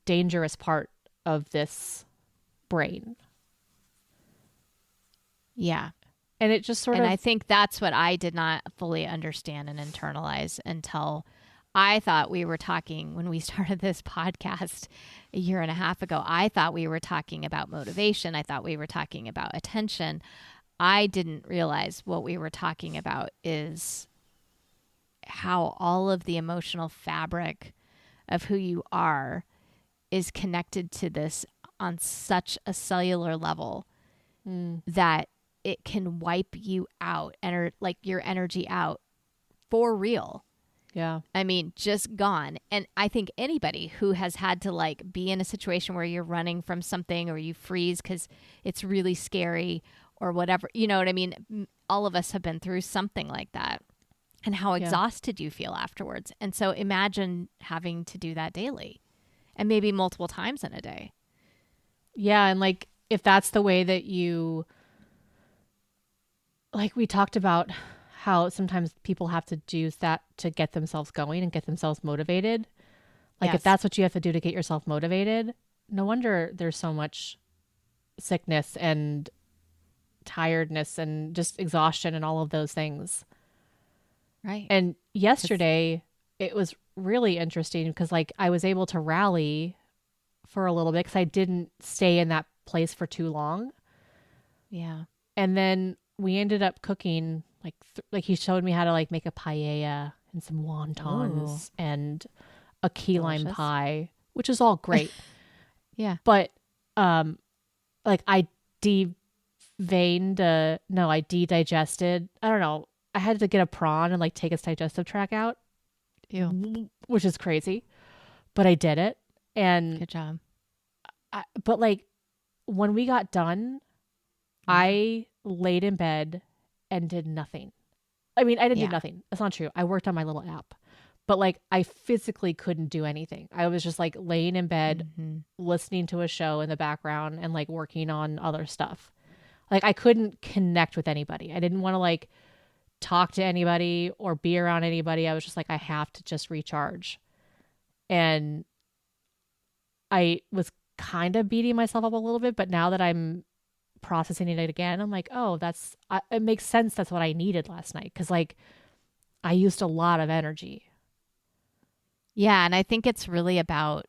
dangerous part of this brain. Yeah. And it just I think that's what I did not fully understand and internalize until I thought we were talking when we started this podcast a year and a half ago. I thought we were talking about motivation. I thought we were talking about attention. I didn't realize what we were talking about is how all of the emotional fabric of who you are is connected to this on such a cellular level that it can wipe you out and like your energy out for real. Yeah. I mean, just gone. And I think anybody who has had to like be in a situation where you're running from something or you freeze because it's really scary or whatever, you know what I mean? All of us have been through something like that. And how exhausted you feel afterwards. And so imagine having to do that daily and maybe multiple times in a day. Yeah. And like, if that's the way that you, like we talked about how sometimes people have to do that to get themselves going and get themselves motivated. Like if that's what you have to do to get yourself motivated, no wonder there's so much sickness and tiredness and just exhaustion and all of those things. Right. And yesterday it was really interesting because like I was able to rally for a little bit because I didn't stay in that place for too long. Yeah. And then we ended up cooking like he showed me how to like make a paella and some wontons and a key lime pie, which is all great. Yeah. But like I de-digested. I don't know. I had to get a prawn and like take its digestive tract out. Ew. Which is crazy. But I did it. And good job. But like when we got done, I laid in bed and did nothing. I mean, I didn't do nothing. That's not true. I worked on my little app. But like I physically couldn't do anything. I was just like laying in bed, listening to a show in the background and like working on other stuff. Like I couldn't connect with anybody. I didn't want to like talk to anybody or be around anybody. I was just like, I have to just recharge. And I was kind of beating myself up a little bit, but now that I'm processing it again, I'm like, oh, it makes sense. That's what I needed last night. Cause like I used a lot of energy. Yeah. And I think it's really about,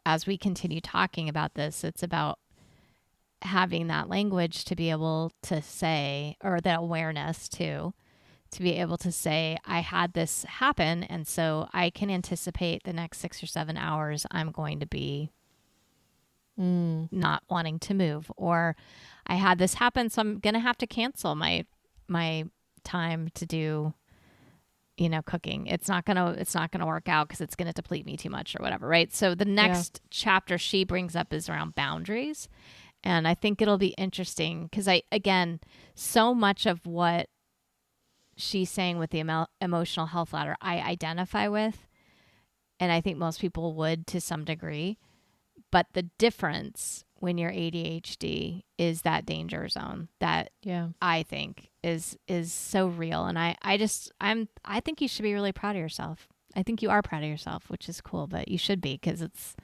as we continue talking about this, it's about having that language to be able to say, or that awareness too, to be able to say, I had this happen. And so I can anticipate the next 6 or 7 hours, I'm going to be not wanting to move, or I had this happen. So I'm going to have to cancel my time to do, cooking. It's not going to work out because it's going to deplete me too much or whatever. Right. So the next chapter she brings up is around boundaries. And I think it'll be interesting because so much of what she's saying with the emotional health ladder, I identify with, and I think most people would to some degree. But the difference when you're ADHD is that danger zone that I think is so real. And I think you should be really proud of yourself. I think you are proud of yourself, which is cool, but you should be, because it's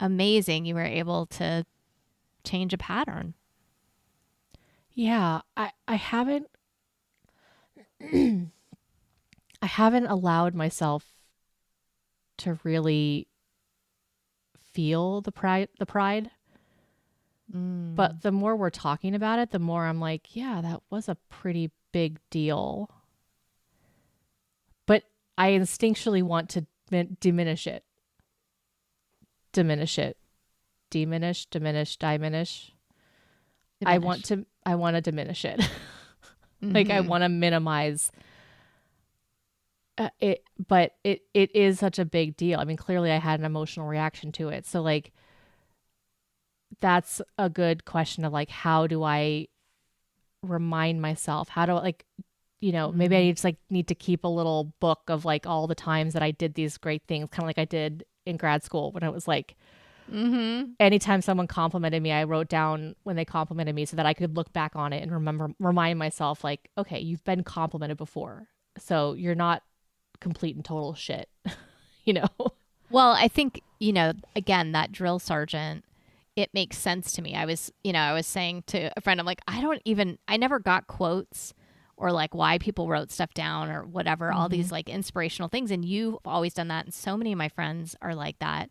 amazing you were able to change a pattern. Yeah, I haven't I haven't allowed myself to really feel the pride. But the more we're talking about it, the more I'm like, yeah, that was a pretty big deal. But I instinctually want to diminish it. Diminish. I want to diminish it. Like I want to minimize it, but it is such a big deal. I mean, clearly I had an emotional reaction to it. So like, that's a good question of like, how do I remind myself? How do I, like, maybe I just need to keep a little book of like all the times that I did these great things, kind of like I did in grad school when I was like, anytime someone complimented me, I wrote down when they complimented me so that I could look back on it and remind myself like, okay, you've been complimented before, so you're not complete and total shit. Well, I think, again, that drill sergeant, it makes sense to me. I was saying to a friend, I'm like, I never got quotes or like why people wrote stuff down or whatever, all these like inspirational things. And you've always done that. And so many of my friends are like that.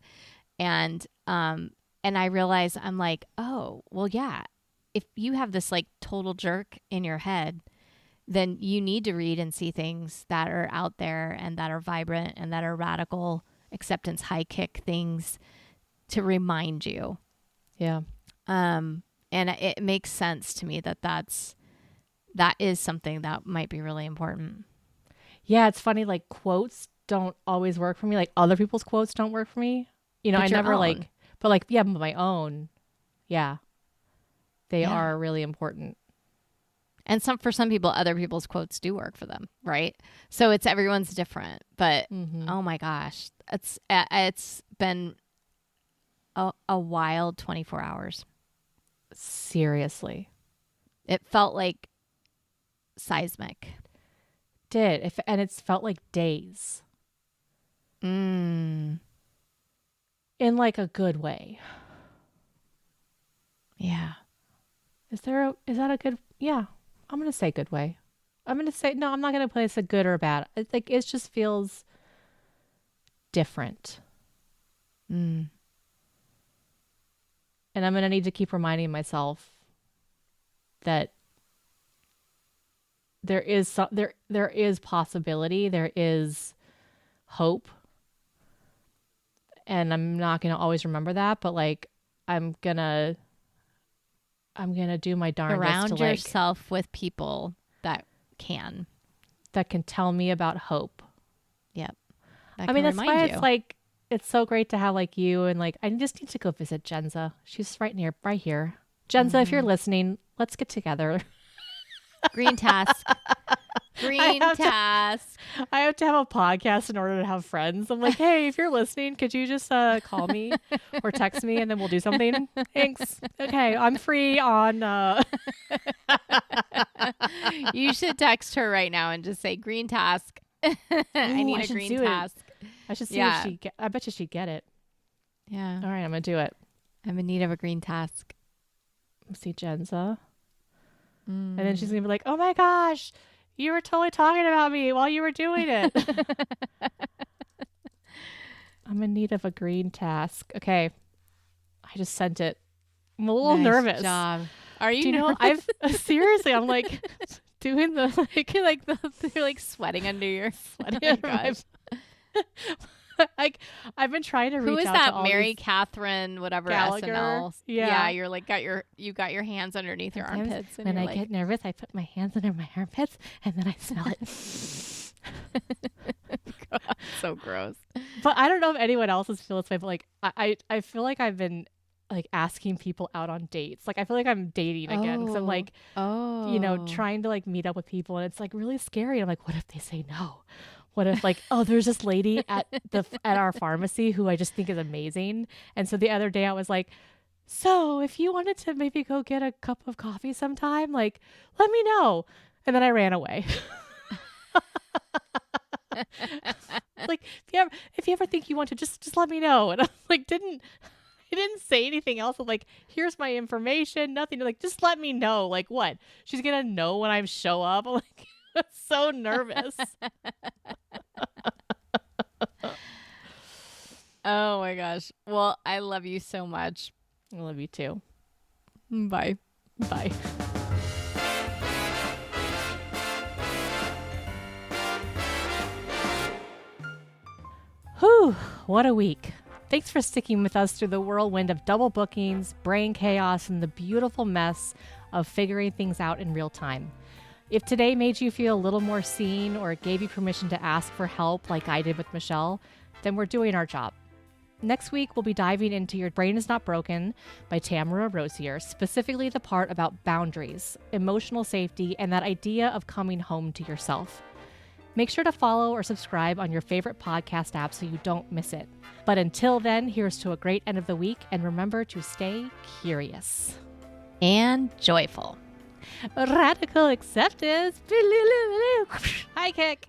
And I realize I'm like, oh, well, yeah, if you have this like total jerk in your head, then you need to read and see things that are out there and that are vibrant and that are radical acceptance, high kick things to remind you. Yeah. And it makes sense to me that is something that might be really important. Yeah. It's funny. Like quotes don't always work for me. Like other people's quotes don't work for me. I never own. But my own. Yeah. They are really important. And for some people, other people's quotes do work for them. Right. So everyone's different, but oh my gosh, it's been a wild 24 hours. Seriously. It felt like seismic. And it's felt like days. In like a good way. Yeah. Is that a good, yeah, I'm going to say good way. I'm going to say, no, I'm not going to place a good or bad. It's like, it just feels different. And I'm going to need to keep reminding myself that there is possibility, there is hope. And I'm not going to always remember that, but like, I'm going to do my darndest Surround to yourself with people that can tell me about hope. Yep. I mean, that's why it's like, it's so great to have like you, and like, I just need to go visit Jenza. She's right here. Jenza, if you're listening, let's get together. Green task. I have to have a podcast in order to have friends. I'm like, hey, if you're listening, could you just call me or text me and then we'll do something? Thanks. Okay, I'm free on... You should text her right now and just say, green task. I need a green task. I should see if I bet you she'd get it. Yeah. All right, I'm going to do it. I'm in need of a green task. see Jenza. And then she's going to be like, oh my gosh, you were totally talking about me while you were doing it. I'm in need of a green task. Okay. I just sent it. I'm a little nervous. Job. Are you? Do you know? I've seriously. I'm like doing the like you're like sweating under your. Oh my gosh. Like I've been trying to reach out. Who is to that? all Mary these Catherine, whatever Gallagher. SNL. Yeah, you're like you got your hands underneath your Sometimes armpits. And when I like, get nervous, I put my hands under my armpits and then I smell it. God, so gross. But I don't know if anyone else has feel this way. But like I feel like I've been like asking people out on dates. Like I feel like I'm dating again because I'm like, you know, trying to like meet up with people and it's like really scary. I'm like, what if they say no? What if like, oh, there's this lady at our pharmacy who I just think is amazing. And so the other day I was like, so if you wanted to maybe go get a cup of coffee sometime, like, let me know. And then I ran away. Like, if you ever think you want to, just let me know. And I'm like, I didn't say anything else. I'm like, here's my information, nothing. Like, just let me know. Like, what? She's gonna know when I show up. I'm like, I'm so nervous. Oh my gosh. Well, I love you so much. I love you too. Bye. Bye. Whew, what a week. Thanks for sticking with us through the whirlwind of double bookings, brain chaos, and the beautiful mess of figuring things out in real time. If today made you feel a little more seen or gave you permission to ask for help like I did with Michelle, then we're doing our job. Next week, we'll be diving into Your Brain Is Not Broken by Tamara Rosier, specifically the part about boundaries, emotional safety, and that idea of coming home to yourself. Make sure to follow or subscribe on your favorite podcast app so you don't miss it. But until then, here's to a great end of the week, and remember to stay curious. And joyful. Radical acceptance. High kick.